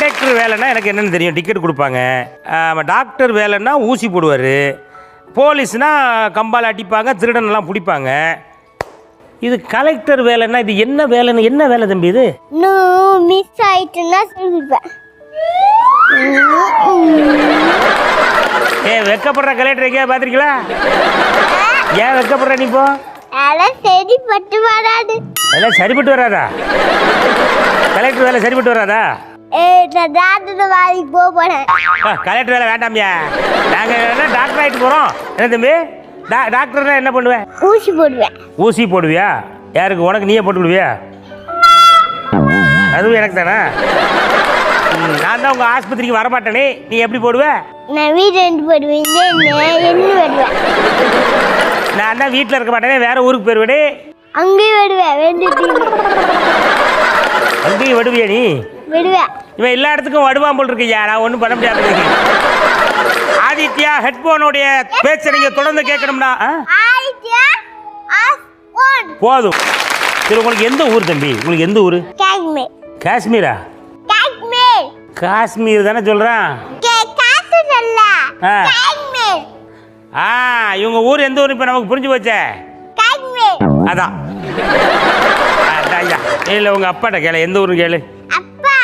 Conductor வேலைன்னா எனக்கு என்னென்னு தெரியும், டிக்கெட் கொடுப்பாங்க. டாக்டர் வேலைன்னா ஊசி போடுவார். போலீஸ்னா கம்பால் அடிப்பாங்க, திருடனெல்லாம் பிடிப்பாங்க. இது கலெக்டர் வேலைன்னா இது என்ன வேலைன்னு, என்ன வேலை தம்பி இது? மிஸ் ஆயிட்டுன்னா சொல்லிடுவேன். வெக்கப்படுற கலெக்டர் எங்கேயா பார்த்துருக்கீங்களா? ஏன் வெக்கப்படுற நீ? இப்போ அதெல்லாம் சரிப்பட்டு வராது. அதெல்லாம் சரிப்பட்டு வராதா? கலெக்டர் வேலை சரிப்பட்டு வராதா? வேலைக்கு போக போறேன். கலெக்டர் வேலை வேண்டாமியா, நாங்கள் டாக்டர் ஆகிட்டு போகிறோம். என்ன தம்பி, டாக்டர்னா என்ன பண்ணுவேன்? ஊசி போடுவேன். ஊசி போடுவியா? யாருக்கு? உனக்கு நீயே போட்டுக்கிடுவியா? அதுவும் எனக்கு தானே. நான் தான் உங்கள் ஆஸ்பத்திரிக்கு வரமாட்டேனே, நீ எப்படி போடுவ? நான் வீட்டு போடுவேன். என்ன விடுவேன்? நான் தான் வீட்டில் இருக்க மாட்டேனே, வேற ஊருக்கு போயிடுவேனே. அங்கேயும் விடுவேன். அங்கேயும் விடுவியா நீ? விடுவேன். இவன் எல்லா இடத்துக்கும் வடுவான் போல் இருக்கியா, நான் ஒன்றும் பண்ண முடியாது. ஆதித்யா, ஹெட்போனுடைய பேச்சை நீங்கள் தொடர்ந்து கேட்கணும்னா போதும். சரி, உங்களுக்கு எந்த ஊர் தம்பி? உங்களுக்கு எந்த ஊர்? காஷ்மீர். காஷ்மீரா? காஷ்மீர். காஷ்மீர் தானே சொல்கிறேன். இவங்க ஊர் எந்த ஊர் இப்போ நமக்கு புரிஞ்சு போச்சே. அதான் ஐயா. இல்லை, உங்கள் அப்பாட்ட கேளு, எந்த ஊருன்னு கேளு. அப்பா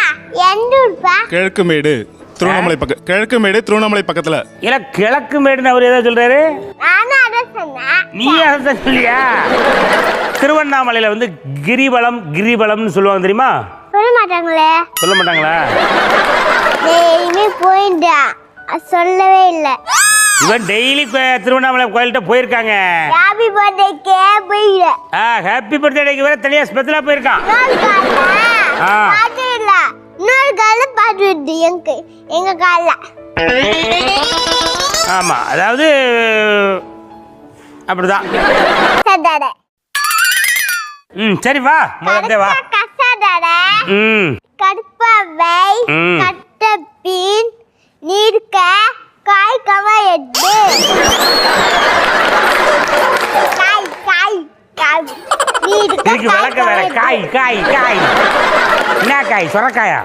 எந்த ஊர்ப்பா? கிழக்குமேடு, திருவண்ணாமலை பக்கம். கிழக்குமேடு, திருவண்ணாமலை பக்கத்துல. இல்ல, கிழக்கு மேடுன்னு அவர் ஏதாவது சொல்றாரு. நானும் அதை சொன்னேன். நீ அதை சொல்லியா? திருவண்ணாமலையில வந்து கிரிவலம்னு சொல்லுவாங்க, தெரியுமா? சொல்ல மாட்டாங்களே. சொல்ல மாட்டாங்களா? டெய்லி போயிட்டா, சொல்லவே இல்லை. இவன் டெய்லி திருவண்ணாமலை கோயில்கிட்ட போயிருக்காங்க. ஹாப்பி பர்த்டேக்கே போயில. ஹாப்பி பர்த்டேக்கு வேற தனியா ஸ்பெஷலா போயிருக்கான். பாட்டு இல்ல, இன்னொரு கால பாட்டு வருது எங்க கால. ஆமா, அதாவது அப்படிதான். சரி, வா முதல்ல வா. கடுப்பாவை கட்ட பீன் நீர்க்க காய் கவா எட்டு விளக்க வேற காய். என்ன காய்? சொரக்காயா?